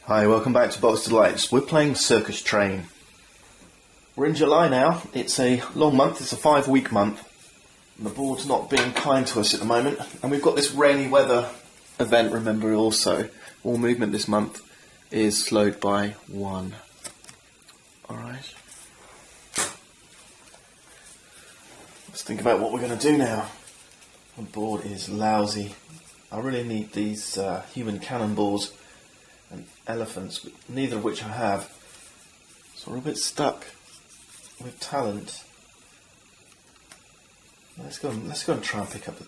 Hi, welcome back to Box Delights. We're playing Circus Train. We're in July now. It's a long month, it's a 5-week month. And the board's not being kind to us at the moment. And we've got this rainy weather event, remember also. All movement this month is slowed by 1. Alright. Let's think about what we're going to do now. The board is lousy. I really need these human cannonballs and elephants, neither of which I have. So we're a bit stuck with talent. Let's go and try and pick up the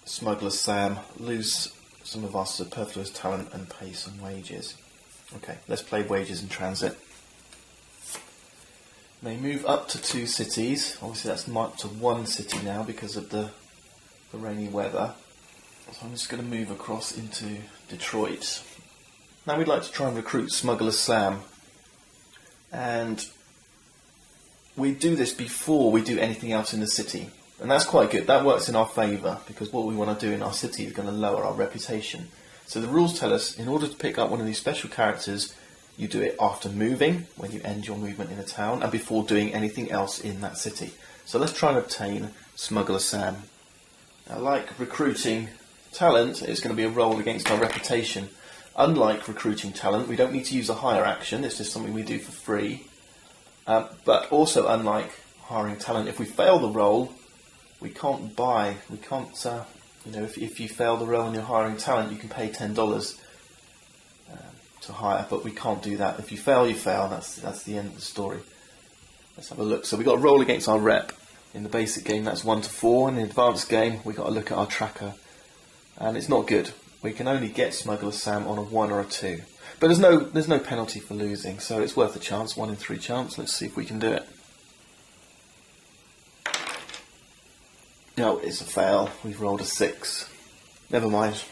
Smuggler Sam, lose some of our superfluous talent and pay some wages. Okay, let's play wages in transit. May move up to 2 cities. Obviously that's marked to 1 city now because of the rainy weather. So I'm just going to move across into Detroit. Now we'd like to try and recruit Smuggler Sam, and we do this before we do anything else in the city, and that's quite good. That works in our favour because what we want to do in our city is going to lower our reputation. So the rules tell us in order to pick up one of these special characters, you do it after moving, when you end your movement in a town, and before doing anything else in that city. So let's try and obtain Smuggler Sam. Now, like recruiting talent, it's going to be a roll against our reputation. Unlike recruiting talent, we don't need to use a hire action, it's just something we do for free. But also unlike hiring talent, if we fail the roll, we can't buy, we can't, if you fail the roll and you're hiring talent, you can pay $10 to hire, but we can't do that. If you fail, you fail, that's the end of the story. Let's have a look. So we've got a roll against our rep. In the basic game, that's 1 to 4. In the advanced game, we've got to look at our tracker. And it's not good. We can only get Smuggler Sam on a 1 or a 2. But there's no penalty for losing, so it's worth a chance, 1 in 3 chance. Let's see if we can do it. No, it's a fail. We've rolled a 6. Never mind.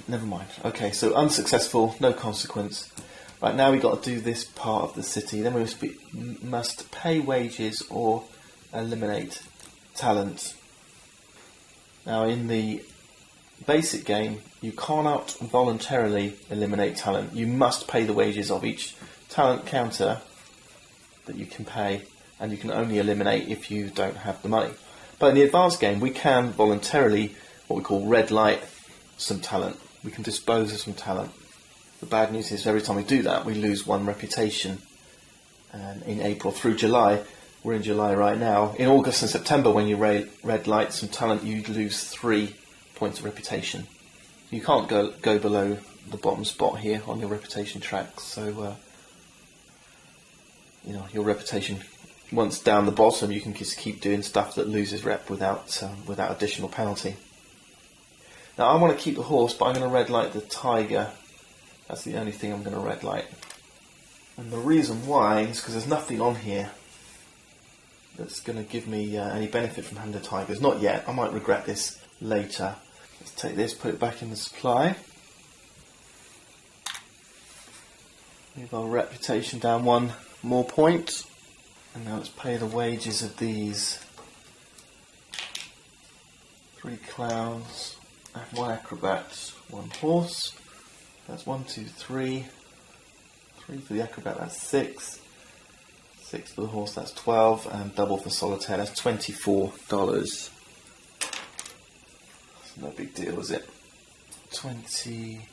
Okay, so unsuccessful, no consequence. Right, now we've got to do this part of the city. Then we must pay wages or eliminate talent. Now in the basic game, you cannot voluntarily eliminate talent. You must pay the wages of each talent counter that you can pay, and you can only eliminate if you don't have the money. But in the advanced game, we can voluntarily, what we call red light, some talent. We can dispose of some talent. The bad news is every time we do that, we lose 1 reputation. And in April through July, we're in July right now, in August and September, when you red light some talent, you lose 3 points of reputation. You can't go below the bottom spot here on your reputation track, so your reputation, once down the bottom, you can just keep doing stuff that loses rep without additional penalty. Now I want to keep the horse, but I'm going to red light the tiger. That's the only thing I'm going to red light. And the reason why is because there's nothing on here that's going to give me any benefit from having the tigers. Not yet. I might regret this later. Let's take this, put it back in the supply. Move our reputation down 1 more point. And now let's pay the wages of these 3 clowns, and 1 acrobat, 1 horse. That's 1, 2, 3. 3 for the acrobat, that's 6. 6 for the horse, that's 12, and double for solitaire, that's $24. That's no big deal, is it? 20,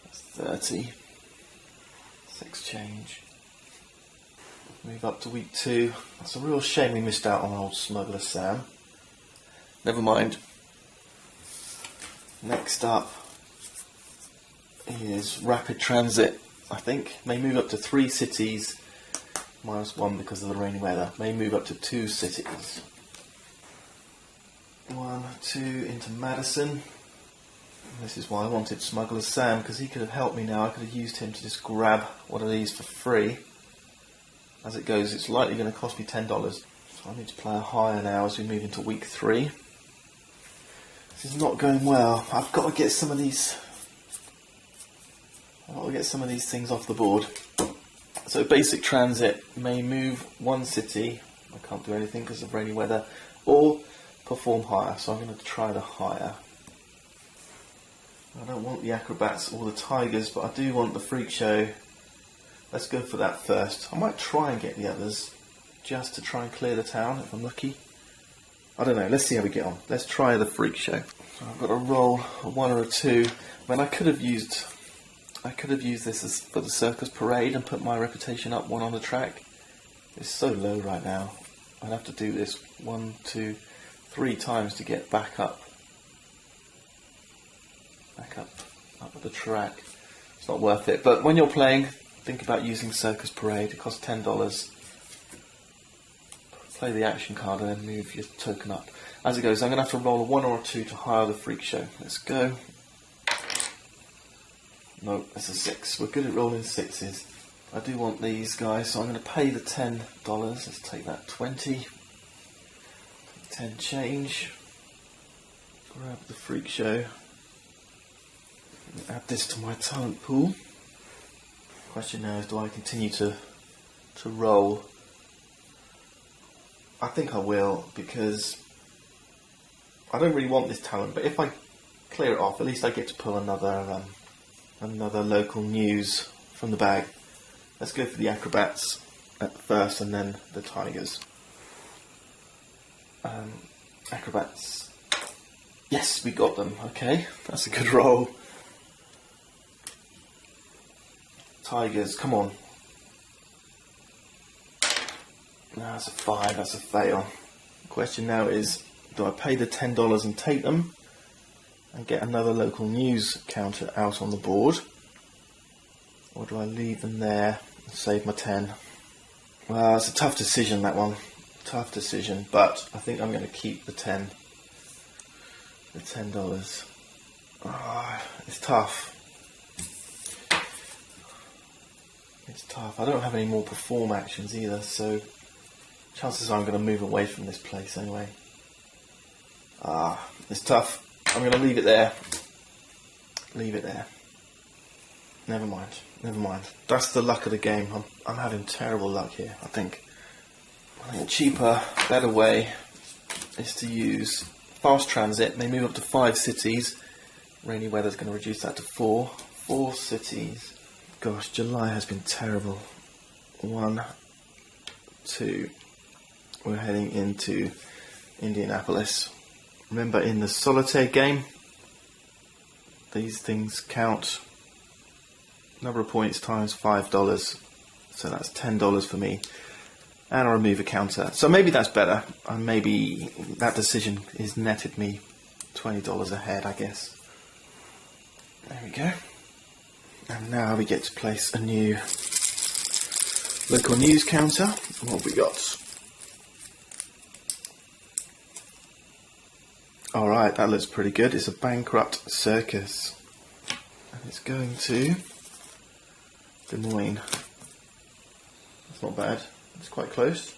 that's 30. 6 change. Move up to week 2. That's a real shame we missed out on old Smuggler Sam. Never mind. Next up is rapid transit, I think. May move up to 3 cities, -1 because of the rainy weather. May move up to 2 cities. 1, 2 into Madison. And this is why I wanted Smuggler Sam, because he could have helped me now. I could have used him to just grab one of these for free. As it goes, it's likely going to cost me $10. So I need to play a higher now as we move into week 3. This is not going well. I've got to get some of these things off the board. So basic transit may move 1 city. I can't do anything because of rainy weather. Or perform hire. So I'm going to try the hire. I don't want the acrobats or the tigers, but I do want the freak show let's go for that first. I might try and get the others just to try and clear the town if I'm lucky. I don't know, let's see how we get on. Let's try the freak show. So I've got to roll a 1 or a 2. I mean, I could have used this as for the circus parade and put my reputation up 1 on the track. It's so low right now. I'd have to do this 1, 2, 3 times to get back up at the track. It's not worth it. But when you're playing, think about using Circus Parade. It costs $10. Play the action card and then move your token up. As it goes, I'm going to have to roll a 1 or a 2 to hire the freak show. Let's go. No, it's a 6. We're good at rolling 6s. I do want these guys, so I'm going to pay the $10. Let's take that 20. 10 change. Grab the freak show. Add this to my talent pool. Question now is, do I continue to roll? I think I will, because I don't really want this talent, but if I clear it off, at least I get to pull another local news from the bag. Let's go for the acrobats at first and then the tigers. Acrobats. Yes, we got them. Okay, that's a good roll. Tigers, come on. No, that's a 5, that's a fail. The question now is, do I pay the $10 and take them and get another local news counter out on the board? Or do I leave them there and save my 10? Well, it's a tough decision, that one. Tough decision, but I think I'm going to keep the 10. The $10. Oh, it's tough. It's tough. I don't have any more perform actions either, so chances are I'm going to move away from this place anyway. It's tough. I'm going to leave it there. Leave it there. Never mind. Never mind. That's the luck of the game. I'm having terrible luck here, I think. A cheaper, better way is to use fast transit. They move up to 5 cities. Rainy weather's going to reduce that to 4. 4 cities. Gosh, July has been terrible. 1, 2. We're heading into Indianapolis. Remember, in the solitaire game, these things count. Number of points times $5. So that's $10 for me. And I remove a counter. So maybe that's better. And maybe that decision has netted me $20 ahead, I guess. There we go. And now we get to place a new local news counter. What have we got? Alright, that looks pretty good. It's a bankrupt circus. And it's going to Des Moines. That's not bad. It's quite close.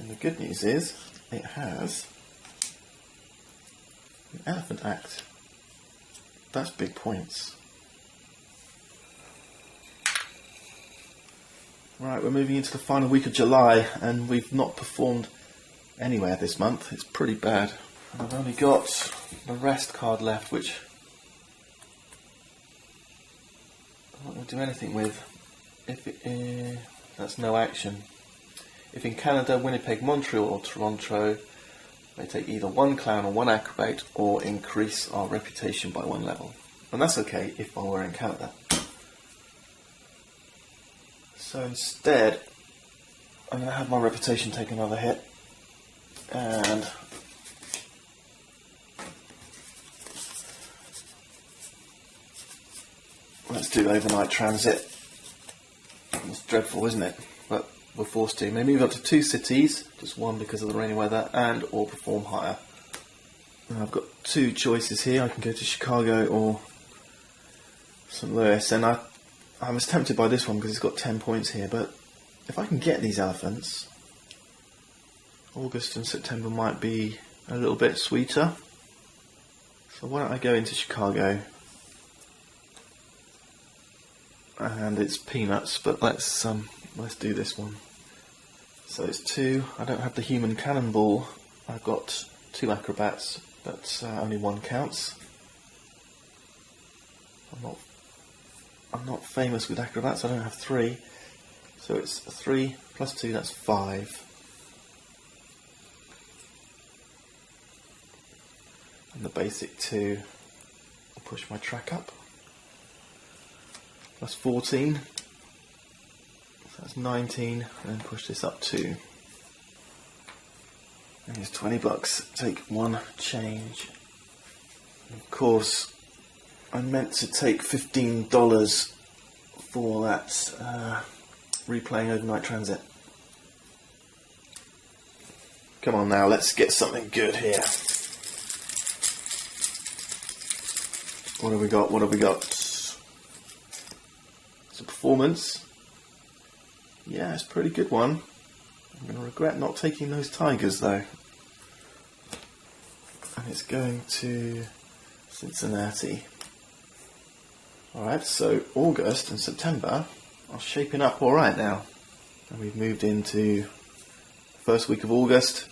And the good news is, it has an elephant act. That's big points. Right, we're moving into the final week of July, and we've not performed anywhere this month. It's pretty bad. And I've only got the rest card left, which I'm not going to do anything with. That's no action. If in Canada, Winnipeg, Montreal or Toronto, they take either 1 clown or 1 acrobat or increase our reputation by 1 level. And that's okay if I were in Canada. So instead, I'm going to have my reputation take another hit. And let's do overnight transit. It's dreadful, isn't it? But we're forced to. They move up to 2 cities, just 1 because of the rainy weather, and or perform higher. Now I've got 2 choices here. I can go to Chicago or St. Louis, and I was tempted by this one because it's got 10 points here, but if I can get these elephants, August and September might be a little bit sweeter. So why don't I go into Chicago? And it's peanuts, but let's do this one. So it's 2. I don't have the human cannonball. I've got 2 acrobats, but only 1 counts. I'm not famous with acrobats, I don't have 3. So it's 3 plus 2, that's 5. And the basic 2, I'll push my track up. Plus 14, so that's 19, and then push this up 2. And here's $20, take 1 change. And of course, I meant to take $15 for that replaying overnight transit. Come on now, let's get something good here. What have we got? What have we got? It's a performance. Yeah, it's a pretty good one. I'm going to regret not taking those tigers though. And it's going to Cincinnati. Alright, so August and September are shaping up alright now. And we've moved into the first week of August.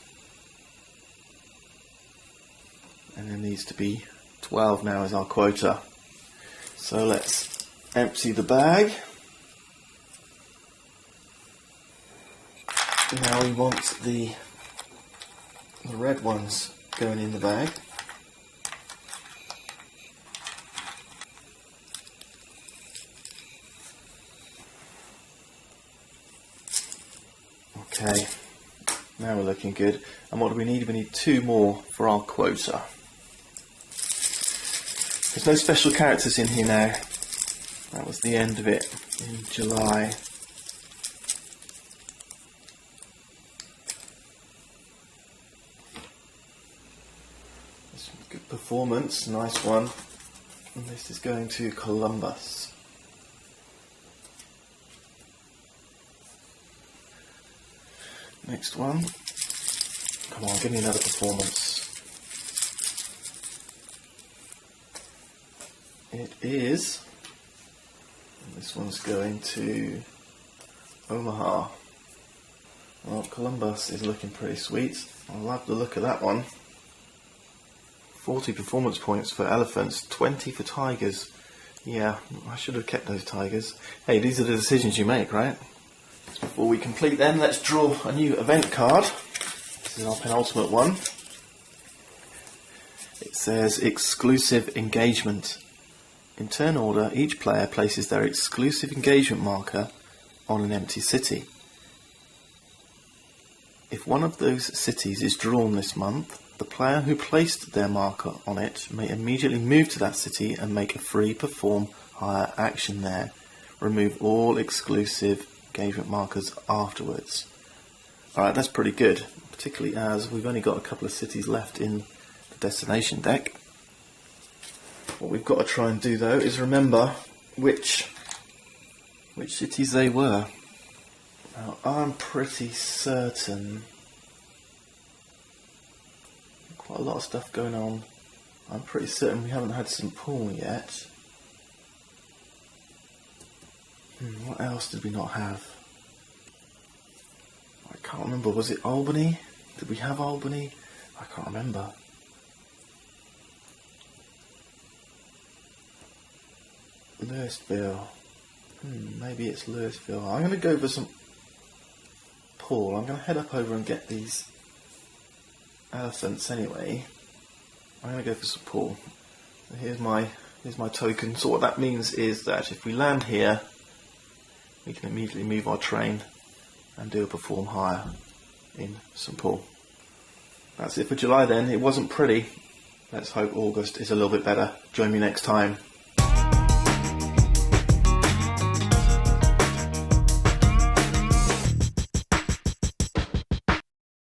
And there needs to be 12 now is our quota. So let's empty the bag. Now we want the red ones going in the bag. Okay, now we're looking good. And what do we need? We need 2 more for our quota. There's no special characters in here now. That was the end of it in July. This was good performance, nice one. And this is going to Columbus. Next one. Come on, give me another performance. It is. This one's going to Omaha. Well, Columbus is looking pretty sweet. I love the look of that one. 40 performance points for elephants, 20 for tigers. Yeah, I should have kept those tigers. Hey, these are the decisions you make, right? Before we complete them, let's draw a new event card. This is our penultimate one. It says exclusive engagement. In turn order, each player places their exclusive engagement marker on an empty city. If one of those cities is drawn this month, the player who placed their marker on it may immediately move to that city and make a free perform hire action there. Remove all exclusive engagement markers afterwards. Alright, that's pretty good, particularly as we've only got a couple of cities left in the destination deck. What we've got to try and do though is remember which cities they were. Now I'm pretty certain quite a lot of stuff going on. I'm pretty certain we haven't had St. Paul yet. What else did we not have? I can't remember. Was it Albany? Did we have Albany? I can't remember. Louisville. Maybe it's Louisville. I'm going to go for St. Paul. I'm going to head up over and get these elephants anyway. I'm going to go for St. Paul. So here's my token. So what that means is that if we land here, we can immediately move our train and do a perform hire in St. Paul. That's it for July then. It wasn't pretty. Let's hope August is a little bit better. Join me next time.